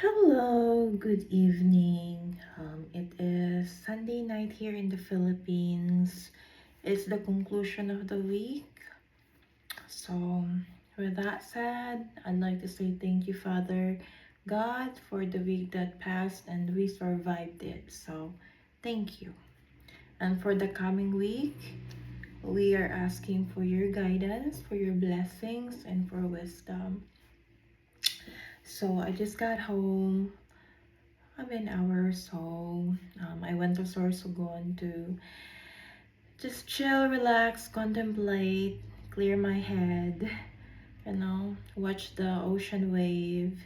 Hello, good evening. It is Sunday night here in the Philippines. It's the conclusion of the week. So, with that said, I'd like to say thank you, Father God, for the week that passed and we survived it. So, thank you. And for the coming week, we are asking for your guidance, for your blessings, and for wisdom. So, I just got home an hour or so. I went to Sorsogon to just chill, relax, contemplate, clear my head, watch the ocean wave,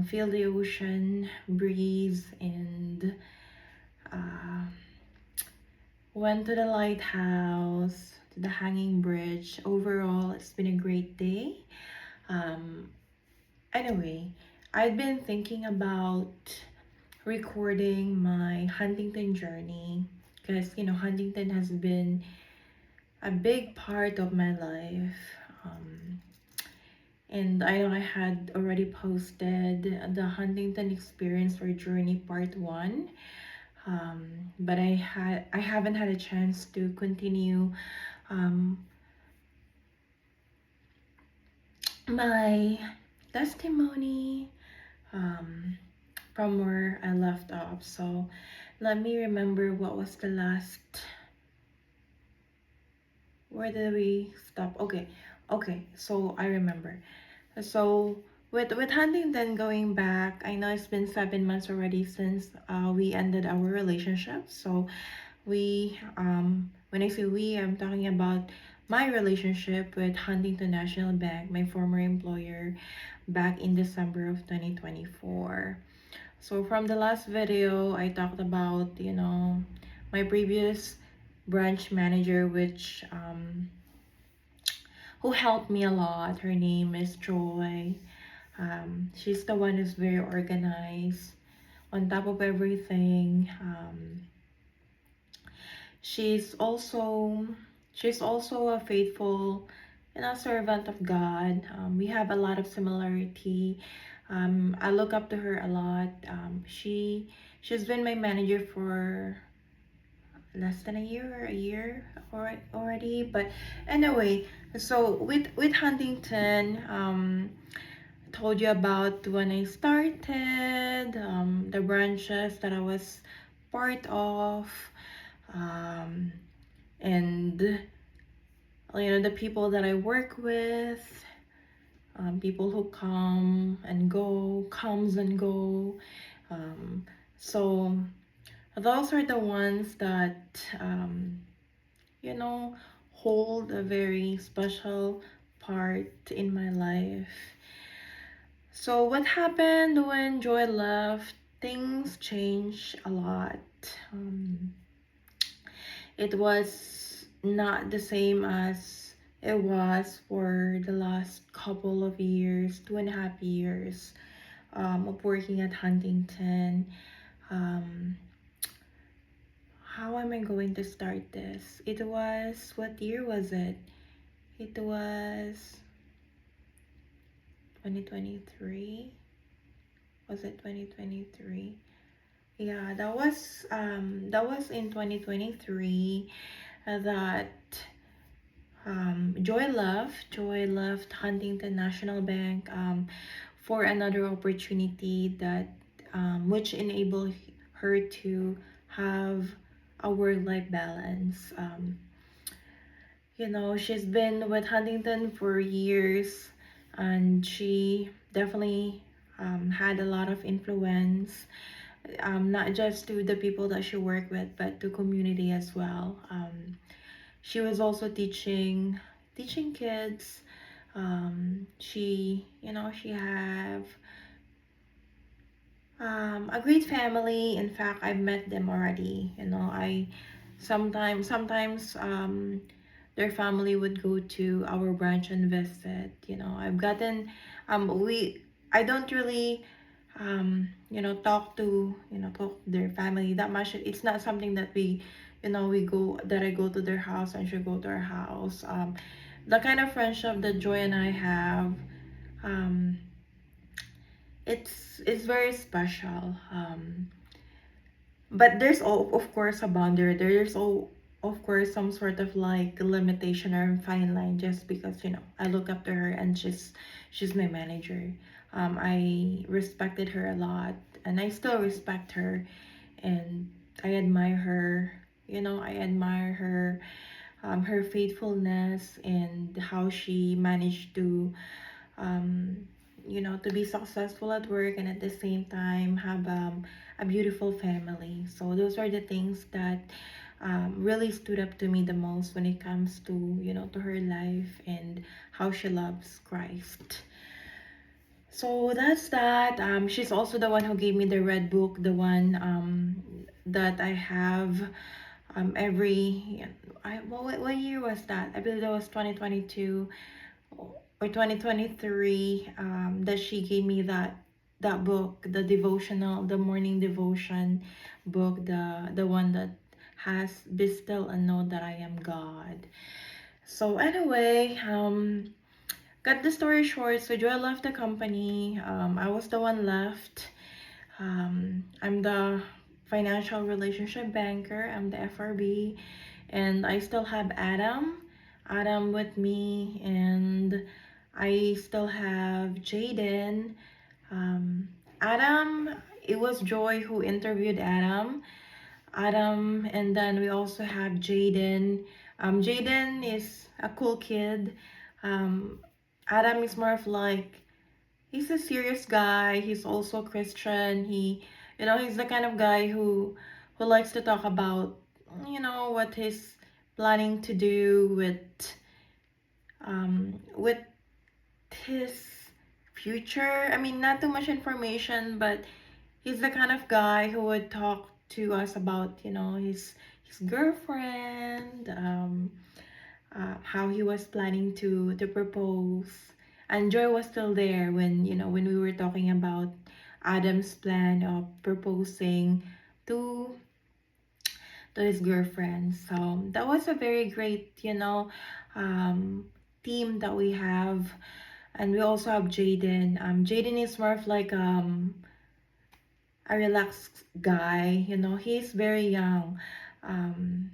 feel the ocean breeze, and uh, went to the lighthouse, to the hanging bridge. Overall, it's been a great day. Um, anyway, I've been thinking about recording my Huntington journey because Huntington has been a big part of my life. Um, and I know I had already posted the Huntington experience or journey part one. But I haven't had a chance to continue um, my testimony um, from where I left off. So let me remember what was the last. Where did we stop? Okay. So I remember. So with Huntington going back, I know it's been 7 months already since we ended our relationship. So when I say we, I'm talking about my relationship with Huntington National Bank, my former employer, back in December of 2024. So from the last video, I talked about, my previous branch manager, which who helped me a lot. Her name is Joy. She's the one who's very organized, on top of everything. She's also she's also a faithful, servant of God. We have a lot of similarity. I look up to her a lot. She's been my manager for less than a year already. But anyway, so with Huntington, told you about when I started, the branches that I was part of, um, and the people that I work with, people who comes and go. So those are the ones that you know hold a very special part in my life. So what happened when Joy left? Things changed a lot. Um, it was not the same as it was for the last couple of years, 2.5 years of working at Huntington. Um, how am I going to start this? It was, what year was it? It was 2023. Was it 2023? Yeah, that was in 2023 that Joy left Huntington National Bank for another opportunity that which enabled her to have a work-life balance. She's been with Huntington for years, and she definitely had a lot of influence, not just to the people that she worked with, but to community as well. She was also teaching kids. She have a great family. In fact, I've met them already. I sometimes their family would go to our branch and visit. I've gotten we I don't really talk to their family that much. It's not something that I go to their house and she go to our house. The kind of friendship that Joy and I have, um it's very special. But there's all, of course, a boundary. There's all, of course, some sort of like limitation or fine line, just because I look up to her and she's my manager. I respected her a lot, and I still respect her, and I admire her. I admire her faithfulness and how she managed to to be successful at work and at the same time have a beautiful family. So those are the things that really stood up to me the most when it comes to to her life and how she loves Christ. So that's that. She's also the one who gave me the red book, the one that I have every. What year was that? I believe that was 2022 or 2023, that she gave me that book, the devotional, the morning devotion book, the one that has "Be Still and Know That I Am God." So anyway, cut the story short, so Joy left the company. I was the one left. I'm the financial relationship banker. I'm the FRB, and I still have Adam with me, and I still have Jaden. Um, Adam, it was Joy who interviewed Adam, and then we also have Jaden. Jaden is a cool kid. Um, Adam is more of like, he's a serious guy. He's also Christian. He's the kind of guy who likes to talk about, what he's planning to do with his future. I mean, not too much information, but he's the kind of guy who would talk to us about, his girlfriend, how he was planning to propose. And Joy was still there when we were talking about Adam's plan of proposing to his girlfriend. So that was a very great, um, team that we have. And we also have Jaden. Jaden is more of like a relaxed guy. He's very young. Um,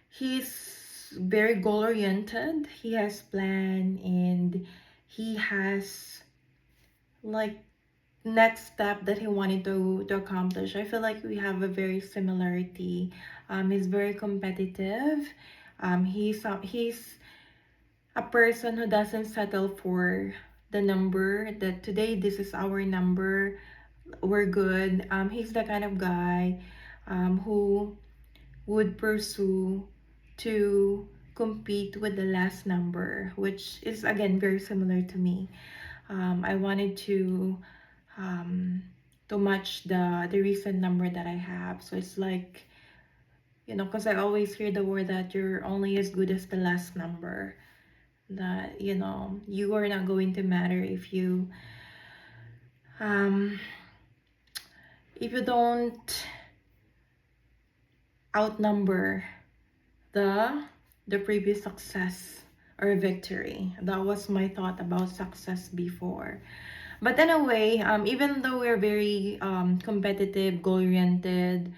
he's very goal oriented. He has plan, and he has like next step that he wanted to accomplish. I feel like we have a very similarity. He's very competitive. He's a person who doesn't settle for the number that today this is our number, we're good. He's the kind of guy who would pursue to compete with the last number, which is again very similar to me. I wanted um, to match the recent number that I have. So it's like, because I always hear the word that you're only as good as the last number. That you are not going to matter um, if you don't outnumber the the previous success or victory. That was my thought about success before. But anyway, even though we're very competitive, goal-oriented,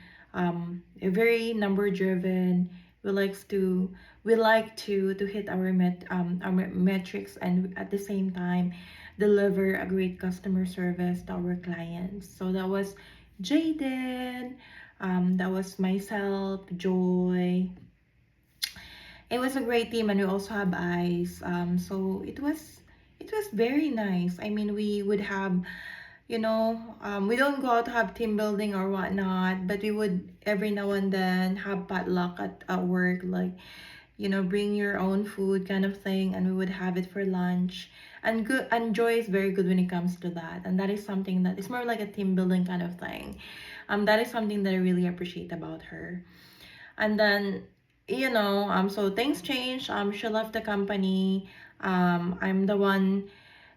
very number-driven, we likes to we like to hit our metrics, and at the same time deliver a great customer service to our clients. So that was Jaden, that was myself, Joy. It was a great team, and we also have eyes. So it was very nice. I mean, we would have, we don't go out to have team building or whatnot, but we would every now and then have potluck at work, like, bring your own food kind of thing, and we would have it for lunch. And Joy is very good when it comes to that, and that is something that is more like a team building kind of thing. That is something that I really appreciate about her. And then, so things changed. She left the company. I'm the one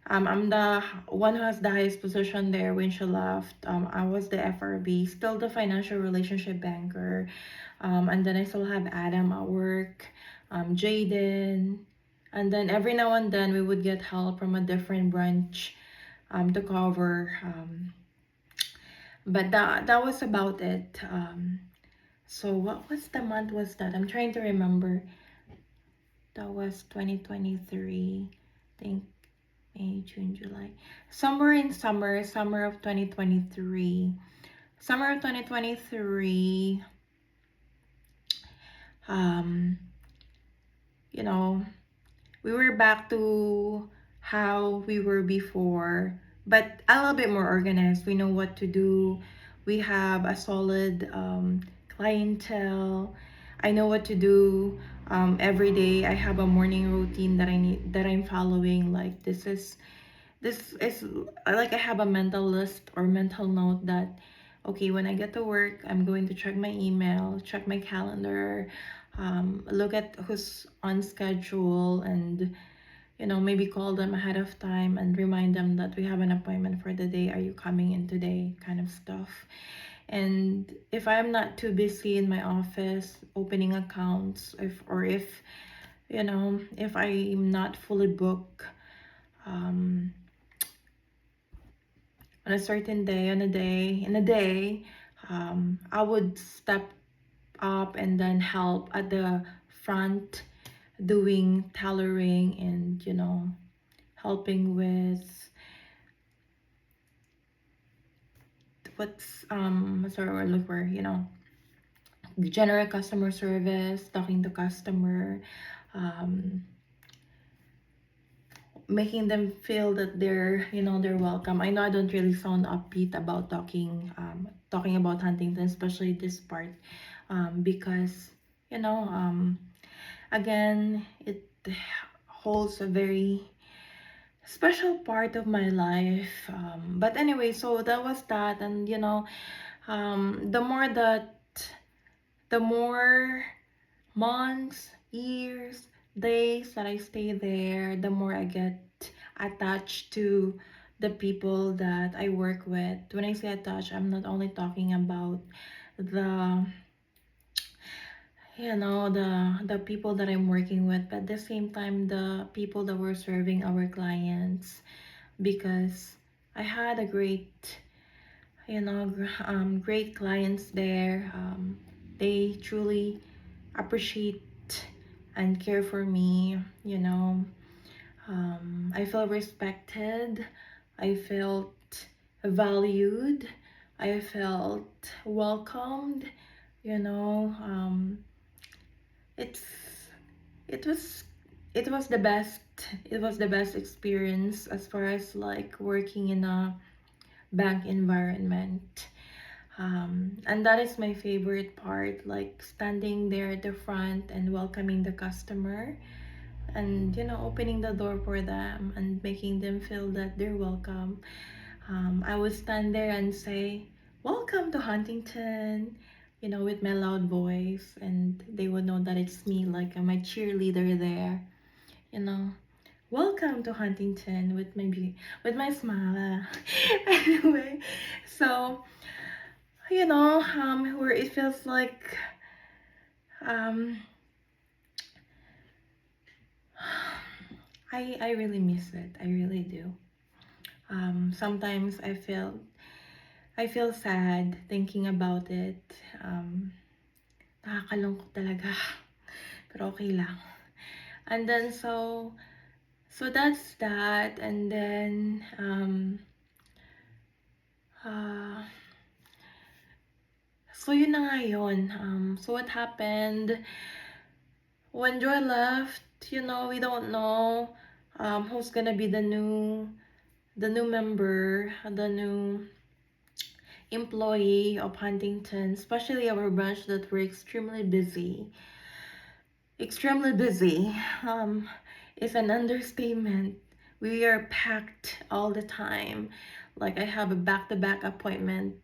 who has the highest position there when she left. I was the FRB, still the financial relationship banker. And then I still have Adam at work, Jaden. And then every now and then we would get help from a different branch, to cover. But that was about it. So what was the month was that? I'm trying to remember. That was 2023. I think May, June, July. Somewhere in summer of 2023. Summer of 2023, um, you know, we were back to how we were before, but a little bit more organized. We know what to do. We have a solid clientele. I know what to do every day. I have a morning routine that I'm following. Like this is like I have a mental list or mental note that okay, when I get to work, I'm going to check my email, check my calendar, look at who's on schedule, and maybe call them ahead of time and remind them that we have an appointment for the day. Are you coming in today? Kind of stuff. And if I'm not too busy in my office opening accounts, if I'm not fully booked, um, on a certain day, in a day, I would step up and then help at the front doing tailoring and helping with what's our word look for, general customer service, talking to customer, um, making them feel that they're welcome. I know I don't really sound upbeat about talking about Huntington, especially this part, because you know again, it holds a very special part of my life. But anyway, so that was that, and the more months, years, days that I stay there, the more I get attached to the people that I work with. When I say attached, I'm not only talking about the the people that I'm working with, but at the same time the people that were serving our clients, because I had a great clients there. They truly appreciate and care for me. I felt respected. I felt valued. I felt welcomed. You know, it's it was it was the best. It was the best experience as far as like working in a bank environment. And that is my favorite part, like standing there at the front and welcoming the customer and opening the door for them and making them feel that they're welcome. I would stand there and say, "Welcome to Huntington," with my loud voice, and they would know that it's me, like I'm a cheerleader there, you know. Welcome to Huntington with my smile. Anyway, so where it feels like um I really miss it. I really do. Sometimes I feel sad thinking about it. Nakakalungkot talaga. Pero okay lang. And then so that's that. And then so yun na nga yun. So what happened when Joy left, we don't know who's gonna be the new member, the new employee of Huntington, especially our branch that we're extremely busy. Extremely busy is an understatement. We are packed all the time. Like I have a back-to-back appointment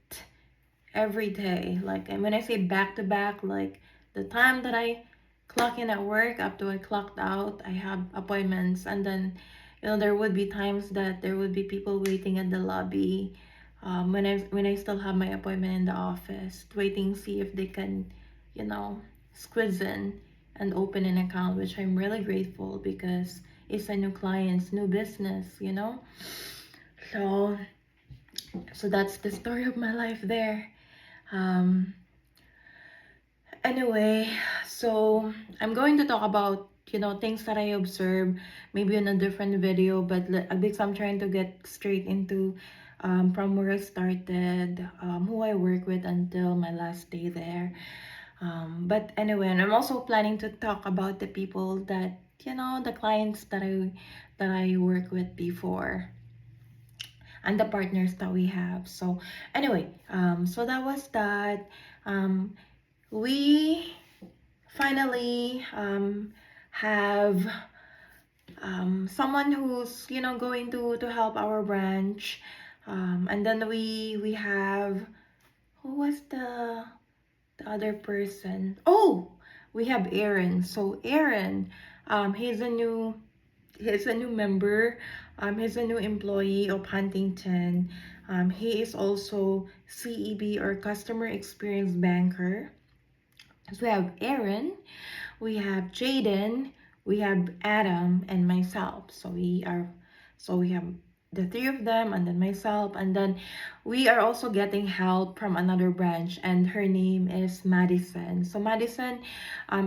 every day. Like, and when I say back-to-back, like the time that I clock in at work up to I clocked out, I have appointments. And then there would be times that there would be people waiting at the lobby, when I still have my appointment in the office, waiting see if they can squeeze in and open an account, which I'm really grateful because it's a new clients, new business. So that's the story of my life there. Um, Anyway, so I'm going to talk about, things that I observe maybe in a different video, but because I'm trying to get straight into from where I started, who I work with until my last day there. But anyway, and I'm also planning to talk about the people that, the clients that I work with before and the partners that we have. So anyway, so that was that. We finally have someone who's going to help our branch, and then we have, who was the other person? Oh, we have Aaron. So Aaron, he's a new member. He's a new employee of Huntington. He is also CEB, or customer experience banker. So we have Aaron, we have Jaden, we have Adam, and myself. So we have the three of them, and then myself, and then we are also getting help from another branch, and her name is Madison. So Madison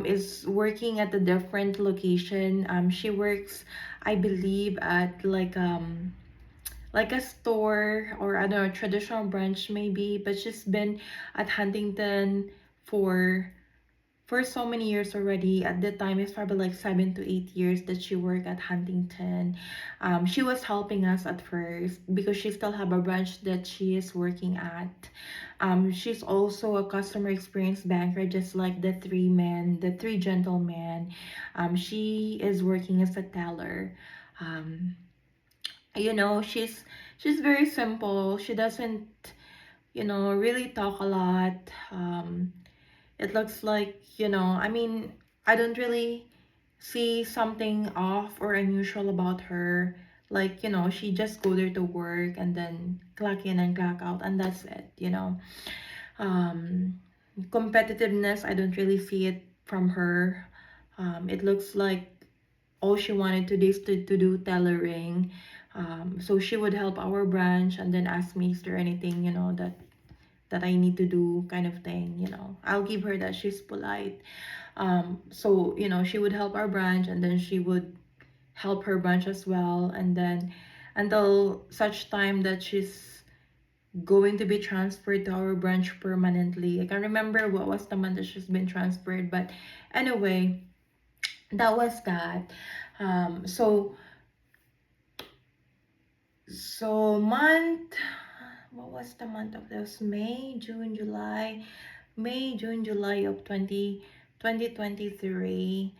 is working at a different location. She works, I believe, at like a store, or I don't know, traditional branch maybe, but she's been at Huntington for so many years already. At the time, it's probably like 7 to 8 years that she worked at Huntington. She was helping us at first because she still have a branch that she is working at. She's also a customer experience banker, just like the three gentlemen. She is working as a teller. Um, she's very simple. She doesn't, really talk a lot. It looks like, I mean, I don't really see something off or unusual about her. Like, she just go there to work and then clock in and clock out, and that's it. Um, Competitiveness, I don't really see it from her. It looks like all she wanted to do is to do tailoring. So she would help our branch and then ask me, is there anything, that I need to do, kind of thing. I'll give her that. She's polite. So, she would help our branch, and then she would help her branch as well. And then until such time that she's going to be transferred to our branch permanently. I can't remember what was the month that she's been transferred, but anyway, that was that. So month, what was the month of this? May, June, July of 2023.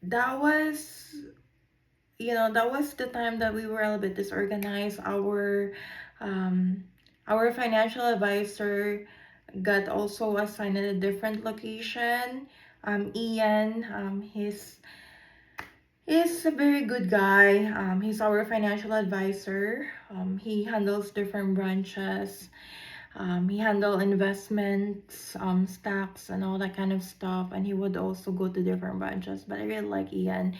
That was, that was the time that we were a little bit disorganized. Our financial advisor got also assigned at a different location. Ian, he's a very good guy. He's our financial advisor. He handles different branches. He handle investments, stocks, and all that kind of stuff. And he would also go to different branches. But I really like Ian.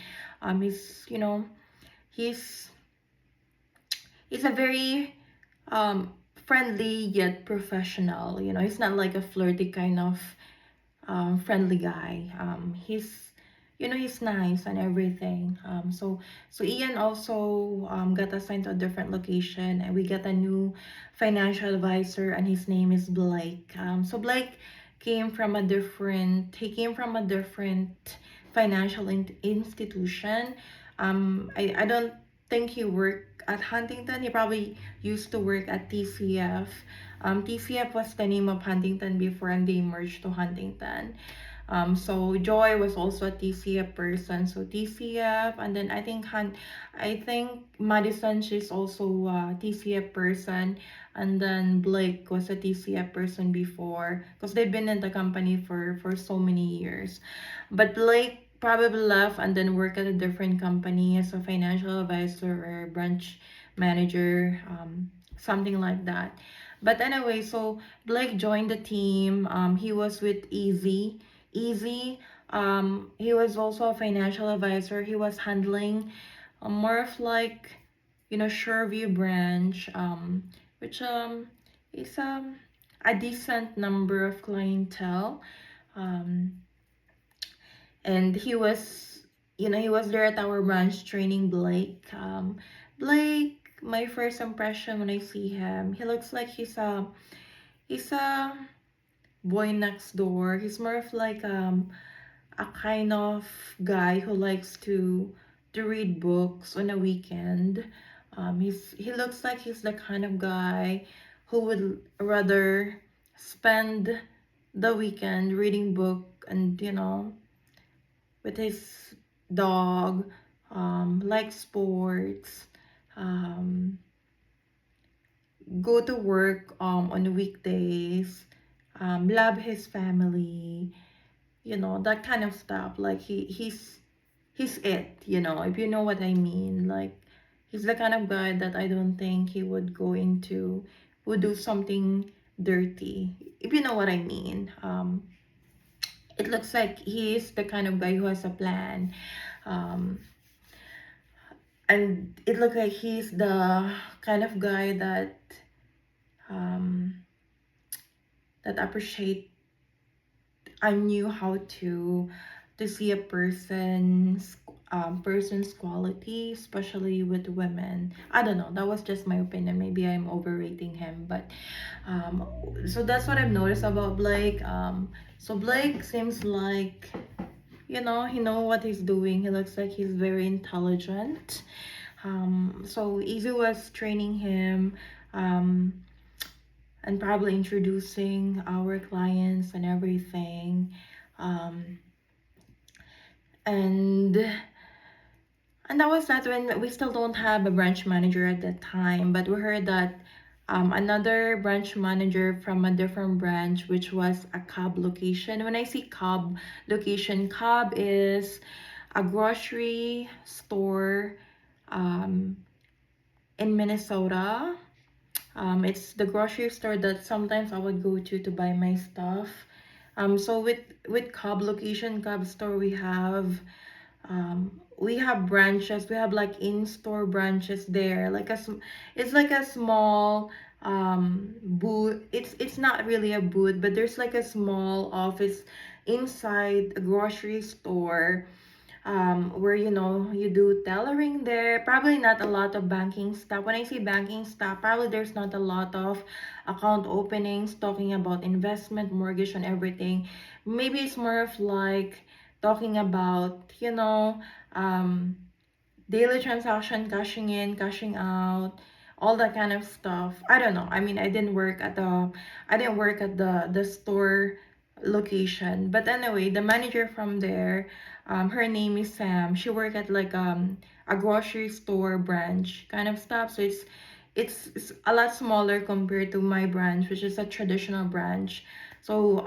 He's, he's he's a very friendly yet professional. He's not like a flirty kind of friendly guy. He's nice and everything. So Ian also got assigned to a different location, and we got a new financial advisor, and his name is Blake. So Blake he came from a different financial institution. I don't think he worked at Huntington. He probably used to work at TCF. TCF was the name of Huntington before, and they merged to Huntington. So Joy was also a TCF person. So TCF, and then I think Madison, she's also a TCF person, and then Blake was a TCF person before, because they've been in the company for so many years. But Blake probably left and then worked at a different company as a financial advisor or branch manager, something like that. But anyway, so Blake joined the team. He was with Easy. He was also a financial advisor. He was handling more of like, Shoreview branch, which is a decent number of clientele. Um, and he was there at our branch training Blake. Blake, my first impression when I see him, he looks like he's a boy next door. He's more of like a kind of guy who likes to read books on a weekend. He looks like he's the kind of guy who would rather spend the weekend reading book and with his dog, like sports, um, go to work on the weekdays, love his family, that kind of stuff. Like he's it, if you know what I mean. Like he's the kind of guy that I don't think he would do something dirty, if you know what I mean. It looks like he's the kind of guy who has a plan. Um, and it looks like he's the kind of guy um, that appreciate I knew how to see a person's quality, especially with women. I don't know. That was just my opinion. Maybe I'm overrating him, but um, so that's what I've noticed about Blake. So Blake seems like he know what he's doing. He looks like he's very intelligent. So Easy was training him. And probably introducing our clients and everything. Um, and and that was that when we still don't have a branch manager at that time, but we heard that another branch manager from a different branch, which was a Cobb location. When I see Cobb location, Cobb is a grocery store um, in Minnesota. It's the grocery store that sometimes I would go to buy my stuff. So with Cobb location, Cobb store, we have branches. We have like in-store branches there. It's like a small booth. It's not really a booth, but there's like a small office inside a grocery store, where you do tailoring there. Probably not a lot of banking stuff. When I say banking stuff, probably there's not a lot of account openings talking about investment, mortgage, and everything. Maybe it's more of like talking about um daily transaction, cashing in, cashing out, all that kind of stuff. I don't know. I mean, I didn't work at the store location. But anyway, the manager from there, her name is Sam. She worked at like a grocery store branch kind of stuff. So it's a lot smaller compared to my branch, which is a traditional branch. So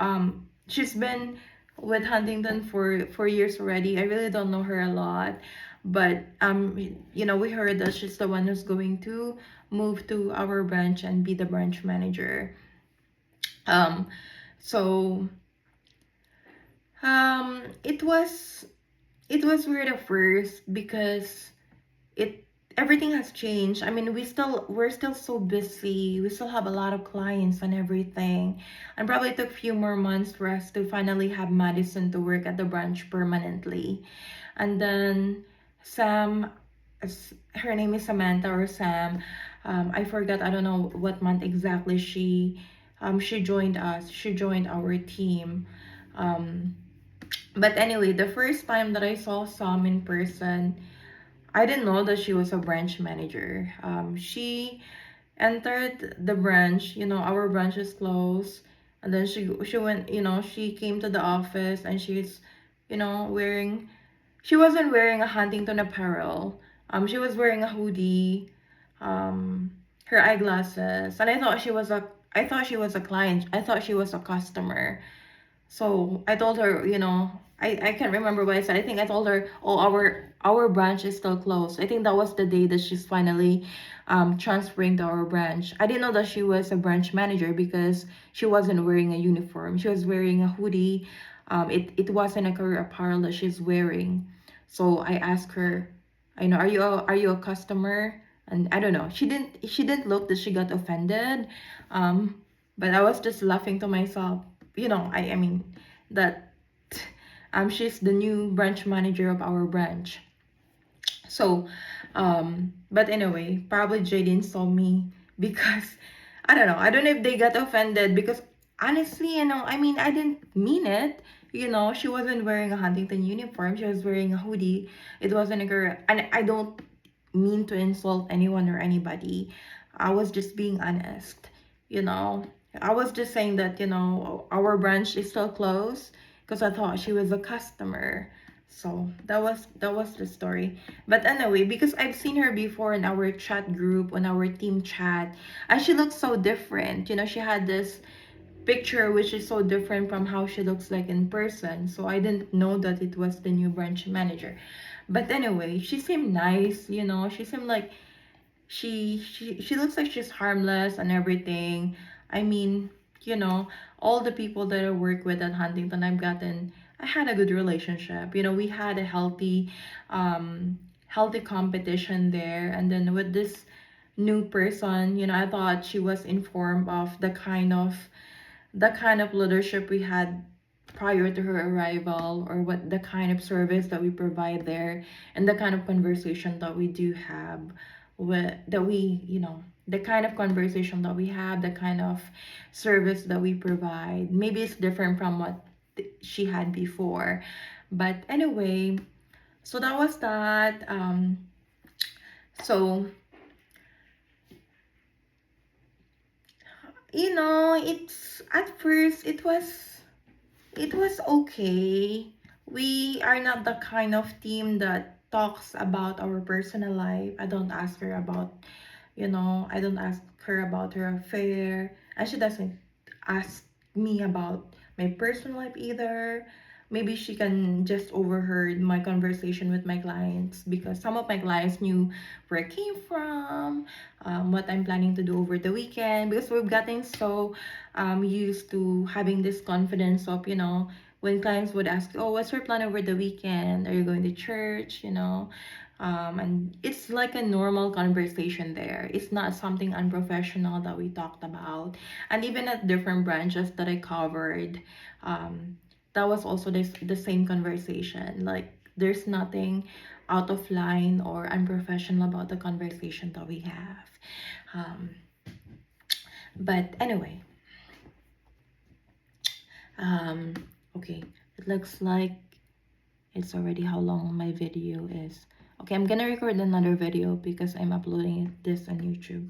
she's been with Huntington for years already. I really don't know her a lot, but we heard that she's the one who's going to move to our branch and be the branch manager. Um, so it was weird at first because it everything has changed. I mean, we're still so busy. We still have a lot of clients and everything. And probably took a few more months for us to finally have Madison to work at the branch permanently. And then Sam, her name is Samantha or Sam. I forgot. I don't know what month exactly she joined us. She joined our team. Um, but anyway, the first time that I saw Sam in person, I didn't know that she was a branch manager. She entered the branch. Our branch is closed, and then she went. She came to the office, and wearing. She wasn't wearing a Huntington apparel. She was wearing a hoodie, her eyeglasses, and I thought she was a client. I thought she was a customer. So I told her, I can't remember what I said. I think I told her, oh, our branch is still closed. I think that was the day that she's finally transferring to our branch. I didn't know that she was a branch manager because she wasn't wearing a uniform. She was wearing a hoodie. It wasn't a career apparel that she's wearing. So I asked her, I know, are you a customer? And I don't know. She didn't look that she got offended. Um, but I was just laughing to myself. I mean that she's the new branch manager of our branch. So, but anyway, probably Jaden saw me because I don't know. I don't know if they got offended because honestly, I mean, I didn't mean it. She wasn't wearing a Huntington uniform. She was wearing a hoodie. It wasn't a girl, and I don't mean to insult anyone or anybody. I was just being honest. You know, I was just saying that our branch is still closed because I thought she was a customer. So that was the story. But anyway, because I've seen her before in our chat group, on our team chat, and she looks so different. She had this picture which is so different from how she looks like in person. So I didn't know that it was the new branch manager. But anyway, she seemed nice. She seemed like she looks like she's harmless and everything. I mean, you know, all the people that I work with at Huntington, I had a good relationship. We had a healthy competition there. And then with this new person, I thought she was informed of the kind of leadership we had prior to her arrival, or what the kind of service that we provide there, and the kind of conversation that we do have, with that we the kind of conversation that we have, the kind of service that we provide. Maybe it's different from what she had before, but anyway, so that was that. So it's at first it was okay. We are not the kind of team that talks about our personal life. I don't ask her about her affair, and she doesn't ask me about my personal life either. Maybe she can just overheard my conversation with my clients, because some of my clients knew where I came from, what I'm planning to do over the weekend, because we've gotten so used to having this confidence of, when clients would ask, oh, what's your plan over the weekend? Are you going to church? And it's like a normal conversation there. It's not something unprofessional that we talked about. And even at different branches that I covered, that was also the same conversation. Like, there's nothing out of line or unprofessional about the conversation that we have. Um, but anyway, um, okay, it looks like it's already how long my video is. Okay, I'm gonna record another video because I'm uploading this on YouTube.